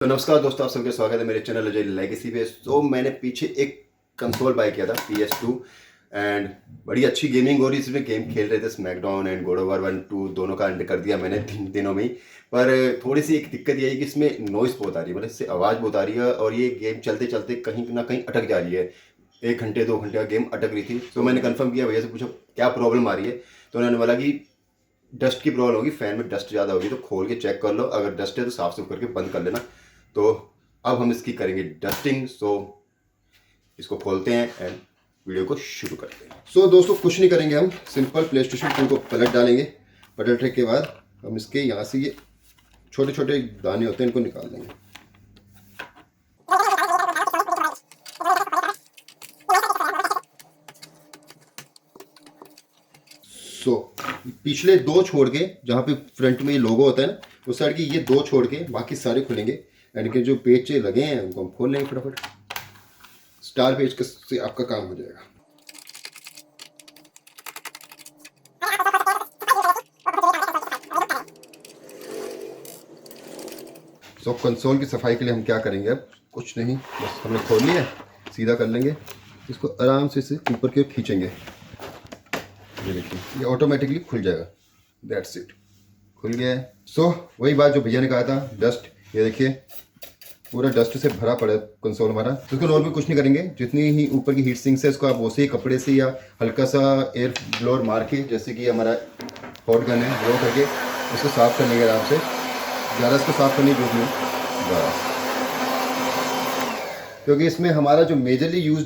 तो नमस्कार दोस्तों, आप सबका स्वागत है मेरे चैनल अजय लेगेसी पे। तो मैंने पीछे एक कंसोल बाय किया था PS2 एंड बड़ी अच्छी गेमिंग हो रही, इसमें गेम खेल रहे थे SmackDown and God of war 1-2 दोनों का एंड कर दिया मैंने 3 दिनों में ही। पर थोड़ी सी एक दिक्कत ये है कि इसमें नॉइस बहुत आ रही है, मतलब इससे आवाज़ बहुत आ रही है और ये गेम चलते चलते कहीं ना कहीं अटक जा रही है। 1 घंटे 2 घंटे का गेम अटक रही थी। तो मैंने कन्फर्म किया, भैया से पूछा क्या प्रॉब्लम आ रही है। तो उन्होंने बोला कि डस्ट की प्रॉब्लम होगी, फ़ैन में डस्ट ज़्यादा होगी, तो खोल के चेक कर लो, अगर डस्ट है तो साफ सुफ करके बंद कर लेना। तो अब हम इसकी करेंगे डस्टिंग। सो इसको खोलते हैं एंड वीडियो को शुरू करते हैं। सो दोस्तों, कुछ नहीं करेंगे, हम सिंपल प्ले स्टेशन 2 को पलट डालेंगे। पलटने के बाद हम इसके यहाँ से ये छोटे छोटे दाने होते हैं, इनको निकाल देंगे। सो पिछले 2 छोड़ के, जहाँ पे फ्रंट में ये लोगो होता है ना, उस साइड की ये 2 छोड़ के बाकी सारे खुलेंगे एंड इनके जो पेज लगे हैं उनको हम खोल लेंगे फटाफट। स्टार पेज से आपका काम हो जाएगा। सो कंसोल की सफाई के लिए हम क्या करेंगे, अब कुछ नहीं, बस हमने खोल लिया, सीधा कर लेंगे इसको, आराम से इसे ऊपर की ओर खींचेंगे। ये देखिए, ये ऑटोमेटिकली खुल जाएगा। दैट्स इट, खुल गया है। सो वही बात जो भैया ने कहा था, डस्ट, ये देखिए पूरा डस्ट से भरा पड़ा है कंसोल हमारा। तो इसको और भी कुछ नहीं करेंगे, जितनी ही ऊपर की हीट सिंक है इसको आप उसी कपड़े से या हल्का सा एयर ब्लोअर मार के, जैसे कि हमारा हॉट गन है, ब्लो करके इसको साफ़ कर लेंगे आराम से। ज़्यादा इसको साफ़ करने की जरूरत नहीं बस, क्योंकि इसमें हमारा जो मेजरली यूज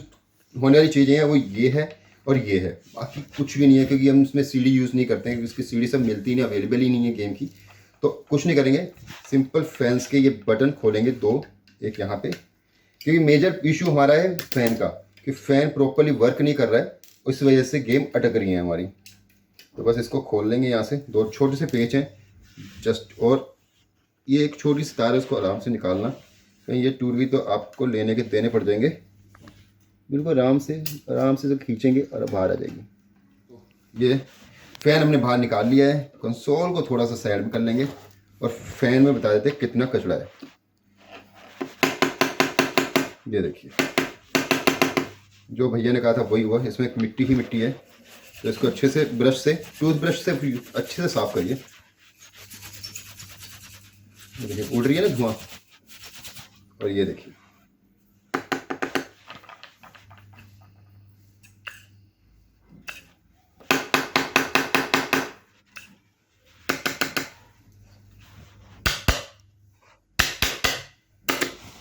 होने वाली चीज़ें हैं वो ये है और ये है, बाकी कुछ भी नहीं है। क्योंकि हम इसमें सीडी यूज़ नहीं करते हैं, क्योंकि इसकी सीडी सब मिलती नहीं, अवेलेबल ही नहीं है गेम की। तो कुछ नहीं करेंगे, सिंपल फैंस के ये बटन खोलेंगे 2, एक यहाँ पे, क्योंकि मेजर इशू हमारा है फ़ैन का, कि फ़ैन प्रॉपरली वर्क नहीं कर रहा है, उस वजह से गेम अटक रही है हमारी। तो बस इसको खोल लेंगे यहाँ से। 2 छोटे से पेच हैं जस्ट, और ये एक छोटी सी तार है, उसको आराम से निकालना, कहीं ये टूट गई तो आपको लेने के देने पड़ जाएंगे। बिल्कुल आराम से जो खींचेंगे और बाहर आ जाएगी। ये फ़ैन हमने बाहर निकाल लिया है। कंसोल को थोड़ा सा साइड में कर लेंगे और फैन में बता देते हैं कितना कचरा है। ये देखिए, जो भैया ने कहा था वही हुआ, इसमें मिट्टी ही मिट्टी है। तो इसको अच्छे से ब्रश से, टूथ ब्रश से अच्छे से साफ करिए। देखिए उड़ रही है ना धुआं। और ये देखिए,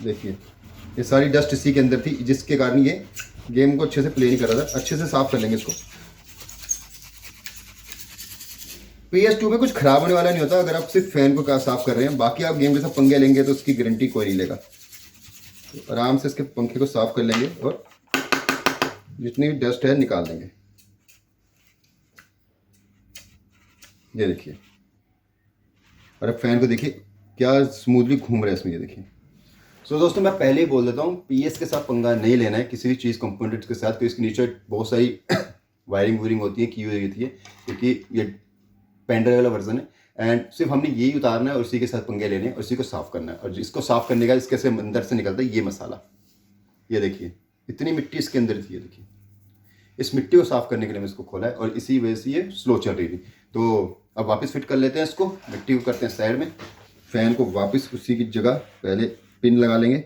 देखिए ये सारी डस्ट इसी के अंदर थी, जिसके कारण ये गेम को अच्छे से प्ले नहीं कर रहा था। अच्छे से साफ कर लेंगे इसको। PS2 में कुछ खराब होने वाला नहीं होता अगर आप सिर्फ फैन को साफ कर रहे हैं। बाकी आप गेम के साथ पंगे लेंगे तो उसकी गारंटी कोई नहीं लेगा। तो आराम से इसके पंखे को साफ कर लेंगे और जितनी भी डस्ट है निकाल देंगे। ये देखिए, और अब फैन को देखिए क्या स्मूथली घूम रहा है इसमें, ये देखिए। सो दोस्तों, मैं पहले ही बोल देता हूँ, PS के साथ पंगा नहीं लेना है किसी भी चीज़ कंपोनेंट्स के साथ, क्योंकि इसके नीचे बहुत सारी वायरिंग वूरिंग होती है, की हुई होती है, क्योंकि ये पेंड्राइव वाला वर्जन है। एंड सिर्फ हमने यही उतारना है और उसी के साथ पंगे लेने हैं और उसी को साफ़ करना है। और इसको साफ़ करने का इसके से अंदर से निकलता है ये मसाला। ये देखिए, इतनी मिट्टी इसके अंदर थी। ये देखिए, इस मिट्टी को साफ़ करने के लिए मैं इसको खोला है और इसी वजह से ये स्लो चल रही थी। तो अब वापस फिट कर लेते हैं इसको। मिट्टी को करते हैं साइड में, फ़ैन को वापस उसी की जगह पहले पिन लगा लेंगे।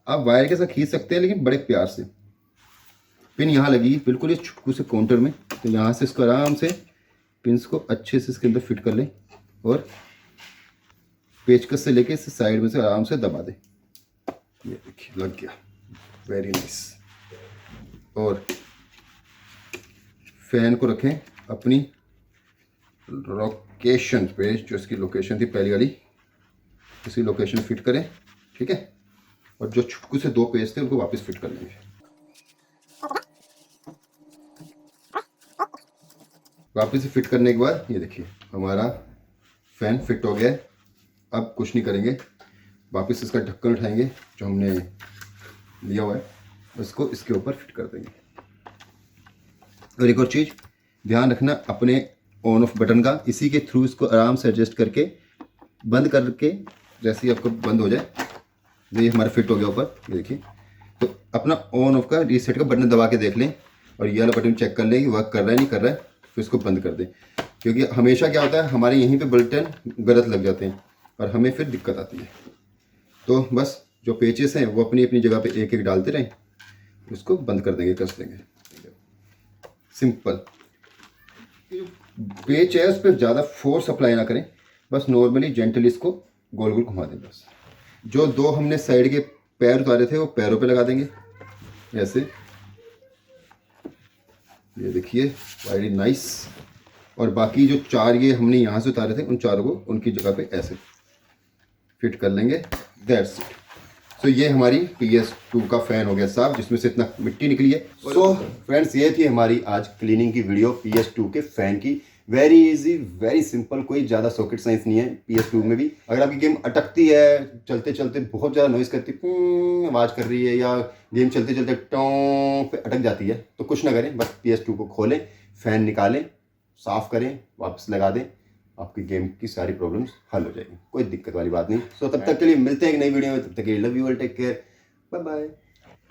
आप वायर के साथ खींच सकते हैं, लेकिन बड़े प्यार से। पिन यहाँ लगी बिल्कुल इस छुटकू से काउंटर में, तो यहाँ से इसको आराम से पिन्स को अच्छे से इसके अंदर फिट कर लें और पेचकस से लेके इसे साइड में से आराम से दबा दें। ये देखिए लग गया, वेरी नाइस। और फैन को रखें अपनी लोकेशन पे, जो इसकी लोकेशन थी पहली वाली, इसी लोकेशन फिट करें, ठीक है। और जो छुटकू से 2 पेज थे उनको वापस फिट कर लेंगे। वापस से फिट करने के बाद ये देखिए हमारा फैन फिट हो गया है। अब कुछ नहीं करेंगे, वापस इसका ढक्कन उठाएंगे जो हमने लिया हुआ है, उसको इसके ऊपर फिट कर देंगे। और एक और चीज़ ध्यान रखना अपने ऑन ऑफ बटन का, इसी के थ्रू इसको आराम से एडजस्ट करके बंद करके जैसे ही आपको बंद हो जाए, ये हमारा फिट हो गया ऊपर, ये देखिए। तो अपना ऑन ऑफ का रीसेट का बटन दबा के देख लें और ये वाला बटन चेक कर लें कि वर्क कर रहा है नहीं कर रहा है, फिर इसको बंद कर दें। क्योंकि हमेशा क्या होता है, हमारे यहीं पे बटन गलत लग जाते हैं और हमें फिर दिक्कत आती है। तो बस जो पेचेस हैं वो अपनी अपनी जगह पे एक एक डालते रहें, उसको बंद कर देंगे, कस देंगे। सिंपल। पेच है उस पर ज़्यादा फोर्स अप्लाई ना करें, बस नॉर्मली जेंटली इसको गोल गोल घुमा दें बस। जो दो हमने साइड के पैर उतारे थे वो पैरों पे लगा देंगे ऐसे, ये देखिए, वेरी नाइस। और बाकी जो चार ये हमने यहाँ से उतारे थे उन चारों को उनकी जगह पे ऐसे फिट कर लेंगे। That's it. सो ये हमारी PS2 का फ़ैन हो गया साफ, जिसमें से इतना मिट्टी निकली है। सो फ्रेंड्स, ये थी हमारी आज क्लीनिंग की वीडियो PS2 के फ़ैन की। वेरी इजी, वेरी सिंपल, कोई ज़्यादा रॉकेट साइंस नहीं है। PS2 में भी अगर आपकी गेम अटकती है, चलते चलते बहुत ज़्यादा नॉइज़ करती है, आवाज़ कर रही है, या गेम चलते चलते टों पे अटक जाती है, तो कुछ ना करें, बस PS2 को खोलें, फ़ैन निकालें, साफ़ करें, वापस लगा दें, आपकी गेम की सारी प्रॉब्लम्स हल हो जाएगी। कोई दिक्कत वाली बात नहीं। सो तब तक के लिए मिलते हैं एक नई वीडियो में, तब तक के लिए love you all, take care, bye bye.